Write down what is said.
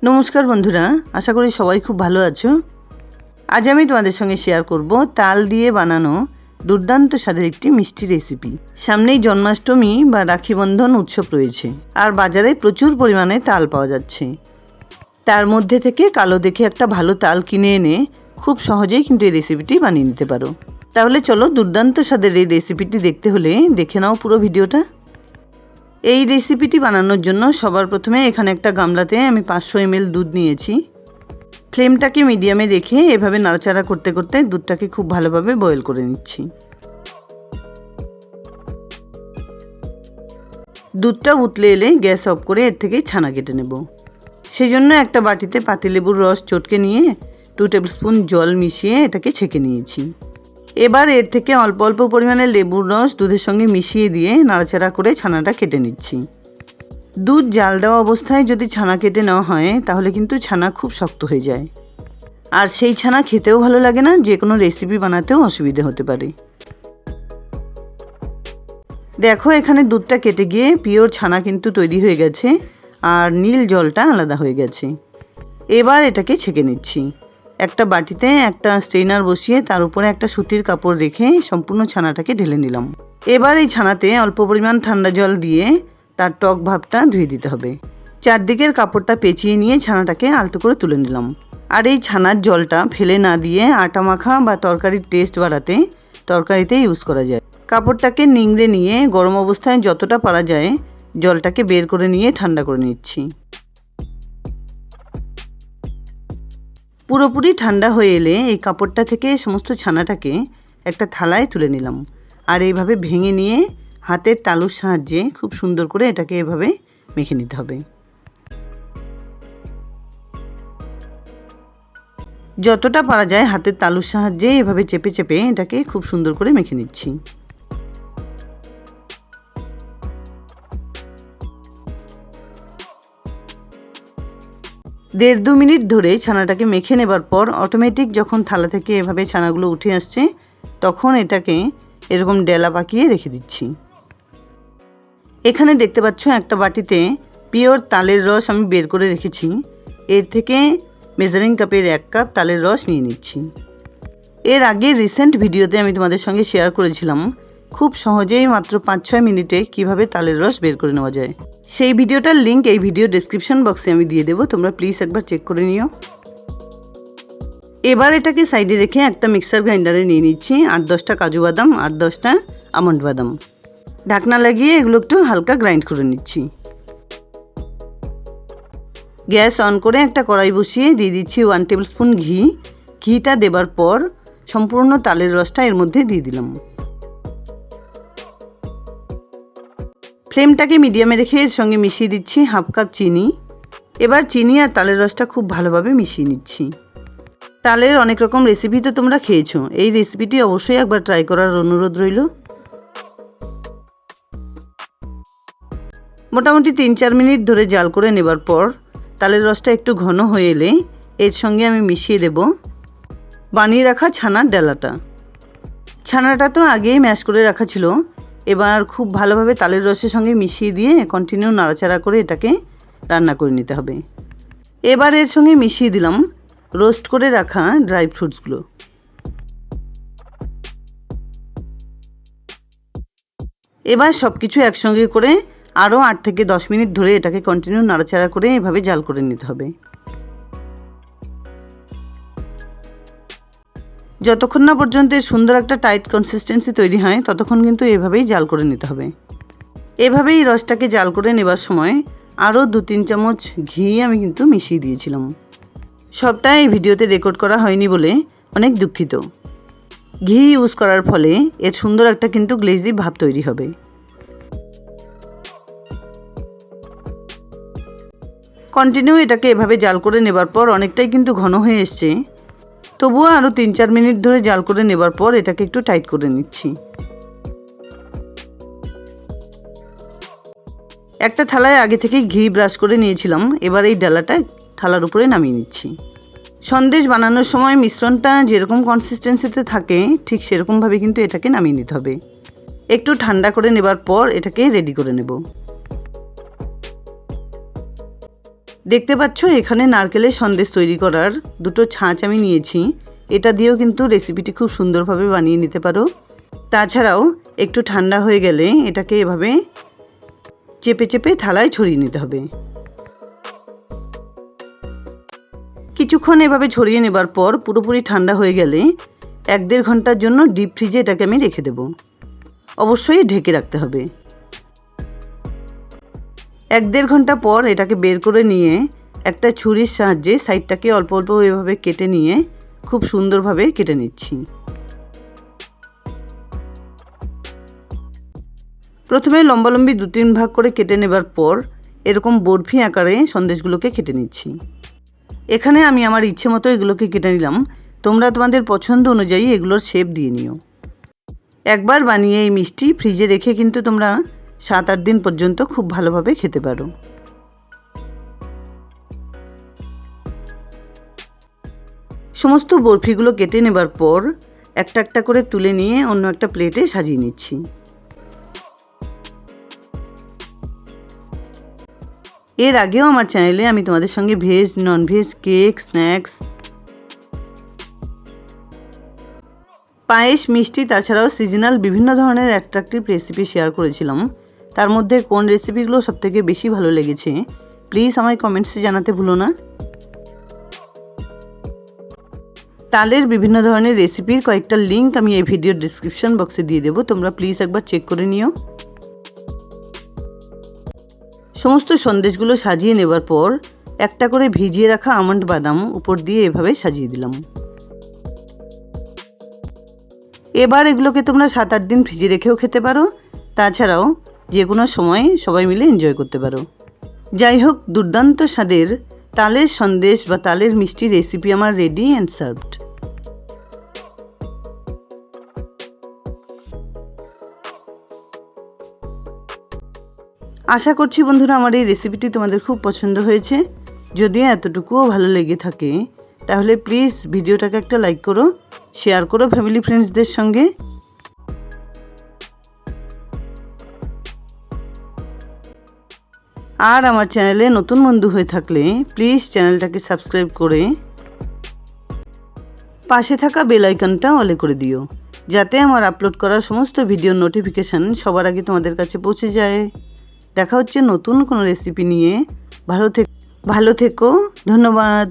নমস্কার বন্ধুরা, আশা করি সবাই খুব ভালো আছো। আজ আমি তোমাদের সঙ্গে শেয়ার করব তাল দিয়ে বানানো দুর্দান্ত স্বাদের একটি মিষ্টি রেসিপি। সামনেই জন্মাষ্টমী বা রাখি বন্ধন উৎসব রয়েছে, আর বাজারে প্রচুর পরিমাণে তাল পাওয়া যাচ্ছে। তার মধ্যে থেকে কালো দেখে একটা ভালো তাল কিনে এনে খুব সহজেই কিন্তু এই রেসিপিটি বানিয়ে নিতে পারো। তাহলে চলো, দুর্দান্ত স্বাদের এই রেসিপিটি দেখতে হলে দেখে নাও পুরো ভিডিওটা। এই রেসিপিটি বানানোর জন্য সবার প্রথমে এখানে একটা গামলাতে আমি 500 ml দুধ নিয়েছি। ফ্লেমটাকে মিডিয়ামে রেখে এভাবে নাড়াচাড়া করতে করতে দুধটাকে খুব ভালোভাবে বয়েল করে নিচ্ছি। দুধটা উতলে এলে গ্যাস অফ করে এর থেকে ছানা কেটে নেব। সেই জন্য একটা বাটিতে পাতিলেবুর রস চটকে নিয়ে 2 টেবিলস্পুন জল মিশিয়ে এটাকে ছেঁকে নিয়েছি। এবার এর থেকে অল্প অল্প পরিমাণে লেবুর রস দুধের সঙ্গে মিশিয়ে দিয়ে নাড়াচাড়া করে ছানাটা কেটে নিচ্ছি। দুধ জাল দেওয়া অবস্থায় যদি ছানা কেটে নেওয়া হয় তাহলে কিন্তু ছানা খুব শক্ত হয়ে যায়, আর সেই ছানা খেতেও ভালো লাগে না, যে কোনো রেসিপি বানাতেও অসুবিধা হতে পারে। দেখো, এখানে দুধটা কেটে গিয়ে পিওর ছানা কিন্তু তৈরি হয়ে গেছে, আর নীল জলটা আলাদা হয়ে গেছে। এবার এটাকে ছেঁকে নিচ্ছি। একটা বাটিতে একটা স্ট্রেনার বসিয়ে তার উপরে একটা সুতির কাপড় রেখে সম্পূর্ণ ছানাটাকে ঢেলে নিলাম। এবার এই ছানাতে অল্প পরিমাণ ঠান্ডা জল দিয়ে তার টক ভাবটা ধুয়ে দিতে হবে। চারদিকের কাপড়টা পেঁচিয়ে নিয়ে ছানাটাকে আলতো করে তুলে নিলাম। আর এই ছানার জলটা ফেলে না দিয়ে আটা মাখা বা তরকারির টেস্ট বাড়াতে তরকারিতে ইউজ করা যায়। কাপড়টাকে নিংড়ে নিয়ে গরম অবস্থায় যতটা পারা যায় জলটাকে বের করে নিয়ে ঠান্ডা করে নিচ্ছি। পুরোপুরি ঠান্ডা হয়ে এলে এই কাপড়টা থেকে সমস্ত ছানাটাকে একটা থালায় তুলে নিলাম, আর এইভাবে ভেঙে নিয়ে হাতের তালুর সাহায্যে খুব সুন্দর করে এটাকে এভাবে মেখে নিতে হবে। যতটা পারা যায় হাতের তালুর সাহায্যে এভাবে চেপে চেপে এটাকে খুব সুন্দর করে মেখে নিচ্ছি। দেড় দু মিনিট ধরে ছানাটাকে মেখে নেবার পর অটোমেটিক যখন থালা থেকে এভাবে ছানাগুলো উঠে আসছে তখন এটাকে এরকম ডেলা পাকিয়ে রেখে দিচ্ছি। এখানে দেখতে পাচ্ছ একটা বাটিতে পিওর তালের রস আমি বের করে রেখেছি। এর থেকে মেজারিং কাপের 1 কাপ তালের রস নিয়ে নিচ্ছি। এর আগে রিসেন্ট ভিডিওতে আমি তোমাদের সঙ্গে শেয়ার করেছিলাম খুব সহজেই মাত্র 5-6 মিনিটে কিভাবে তালের রস বের করে নেওয়া যায়। সেই ভিডিওটার লিঙ্ক এই ভিডিও ডেসক্রিপশন বক্সে আমি দিয়ে দেবো, তোমরা প্লিজ একবার চেক করে নিও। এবার এটাকে সাইডে রেখে একটা মিক্সার গ্রাইন্ডারে নিয়ে নিচ্ছি 8-10টা কাজু বাদাম আর 10টা আমন্ড বাদাম। ঢাকনা লাগিয়ে এগুলো একটু হালকা গ্রাইন্ড করে নিচ্ছি। গ্যাস অন করে একটা কড়াই বসিয়ে দিয়ে দিচ্ছি 1 টেবিলস্পুন ঘি। ঘিটা দেবার পর সম্পূর্ণ তালের রসটা এর মধ্যে দিয়ে দিলাম। ফ্লেমটাকে মিডিয়ামে রেখে এর সঙ্গে মিশিয়ে দিচ্ছি 1/2 কাপ চিনি। এবার চিনি আর তালের রসটা খুব ভালোভাবে মিশিয়ে নিচ্ছি। তালের অনেক রকম রেসিপি তো তোমরা খেয়েছো, এই রেসিপিটি অবশ্যই একবার ট্রাই করার অনুরোধ রইল। মোটামুটি 3-4 মিনিট ধরে জাল করে নেবার পর তালের রসটা একটু ঘন হয়ে এলে এর সঙ্গে আমি মিশিয়ে দেব বানিয়ে রাখা ছানার ডালাটা। ছানাটা তো আগেই ম্যাশ করে রাখা ছিল, এবার খুব ভালোভাবে তালের রসের সঙ্গে মিশিয়ে দিয়ে কন্টিনিউ নাড়াচাড়া করে এটাকে রান্না করে নিতে হবে। এবার এর সঙ্গে মিশিয়ে দিলাম রোস্ট করে রাখা ড্রাই ফ্রুটসগুলো। এবার সব কিছু একসঙ্গে করে আরও 8 থেকে 10 মিনিট ধরে এটাকে কন্টিনিউ নাড়াচাড়া করে এভাবে জাল করে নিতে হবে। যতক্ষণ না পর্যন্ত সুন্দর একটা টাইট কনসিস্টেন্সি তৈরি হয় ততক্ষণ কিন্তু এভাবেই জাল করে নিতে হবে। এভাবেই রসটাকে জাল করে নেবার সময় আরও 2-3 চামচ ঘি আমি কিন্তু মিশিয়ে দিয়েছিলাম। সবটা এই ভিডিওতে রেকর্ড করা হয়নি বলে অনেক দুঃখিত। ঘি ইউজ করার ফলে এর সুন্দর একটা কিন্তু গ্লেজি ভাব তৈরি হবে। কন্টিনিউ এটাকে এভাবে জাল করে নেবার পর অনেকটাই কিন্তু ঘন হয়ে এসছে, তবুও আরও 3-4 মিনিট ধরে জাল করে নেবার পর এটাকে একটু টাইট করে নিচ্ছি। একটা থালায় আগে থেকে ঘি ব্রাশ করে নিয়েছিলাম, এবার এই ডালাটা থালার উপরে নামিয়ে নিচ্ছি। সন্দেশ বানানোর সময় মিশ্রণটা যেরকম কনসিস্টেন্সিতে থাকে ঠিক সেরকমভাবে কিন্তু এটাকে নামিয়ে নিতে হবে। একটু ঠান্ডা করে নেবার পর এটাকে রেডি করে নেব। দেখতে পাচ্ছ এখানে নারকেলের সন্দেশ তৈরি করার দুটো ছাঁচ আমি নিয়েছি। এটা দিয়েও কিন্তু রেসিপিটি খুব সুন্দরভাবে বানিয়ে নিতে পারো। তাছাড়াও একটু ঠান্ডা হয়ে গেলে এটাকে এভাবে চেপে চেপে থালায় ছড়িয়ে নিতে হবে। কিছুক্ষণ এভাবে ছড়িয়ে নেবার পর পুরোপুরি ঠান্ডা হয়ে গেলে 1-1.5 ঘন্টার জন্য ডিপ ফ্রিজে এটাকে আমি রেখে দেব। অবশ্যই ঢেকে রাখতে হবে। 1-1.5 ঘন্টা পর এটাকে বের করে নিয়ে একটা ছুরির সাহায্যে সাইডটাকে অল্প অল্প এভাবে কেটে নিয়ে খুব সুন্দরভাবে কেটে নিচ্ছি। প্রথমে লম্বালম্বি 2-3 ভাগ করে কেটে নেবার পর এরকম বরফি আকারে সন্দেশগুলোকে কেটে নিচ্ছি। এখানে আমি আমার ইচ্ছে মতো এগুলোকে কেটে নিলাম। তোমরা তোমাদের পছন্দ অনুযায়ী এগুলোর শেপ দিয়ে নিও। একবার বানিয়ে এই মিষ্টি ফ্রিজে রেখে কিন্তু তোমরা 7-8 দিন পর্যন্ত খুব ভালোভাবে খেতে পারো। সমস্ত বরফিগুলো কেটে নেবার পর একটা একটা করে তুলে নিয়ে অন্য একটা প্লেটে সাজিয়ে নিচ্ছি। এর আগেও আমার চ্যানেলে আমি তোমাদের সঙ্গে ভেজ, ননভেজ, কেক, স্ন্যাক্স, পায়েস, মিষ্টি তাছাড়াও সিজনাল বিভিন্ন ধরনের অ্যাট্রাকটিভ রেসিপি শেয়ার করেছিলাম। তার মধ্যে কোন রেসিপিগুলো সবথেকে বেশি ভালো লেগেছে প্লিজ আমায় কমেন্টসে জানাতে ভুলো না। তালের বিভিন্ন ধরনের রেসিপির কয়েকটা লিঙ্ক আমি এই ভিডিওর ডিসক্রিপশন বক্সে দিয়ে দেবো, তোমরা প্লিজ একবার চেক করে নিও। সমস্ত সন্দেশগুলো সাজিয়ে নেবার পর একটা করে ভিজিয়ে রাখা আমন্ড বাদাম উপর দিয়ে এভাবে সাজিয়ে দিলাম। এবার এগুলোকে তোমরা 7-8 দিন ফ্রিজে রেখেও খেতে পারো। তাছাড়াও যে কোনো সময় সবাই মিলে এনজয় করতে পারো। যাই হোক, দুর্দান্ত স্বাদের তালের সন্দেশ বা তালের মিষ্টি রেসিপি আমার রেডি অ্যান্ড সার্ভড। আশা করছি বন্ধুরা আমার এই রেসিপিটি তোমাদের খুব পছন্দ হয়েছে। যদি এতটুকুও ভালো লেগে থাকে তাহলে প্লিজ ভিডিওটাকে একটা লাইক করো, শেয়ার করো ফ্যামিলি ফ্রেন্ডসদের সঙ্গে। আর আমার চ্যানেলে নতুন বন্ধু হয়ে থাকলে প্লিজ চ্যানেলটাকে সাবস্ক্রাইব করে পাশে থাকা বেল আইকনটা অলে করে দিও, যাতে আমার আপলোড করা সমস্ত ভিডিওর নোটিফিকেশান সবার আগে তোমাদের কাছে পৌঁছে যায়। দেখা হচ্ছে নতুন কোনো রেসিপি নিয়ে। ভালো থেকো, ধন্যবাদ।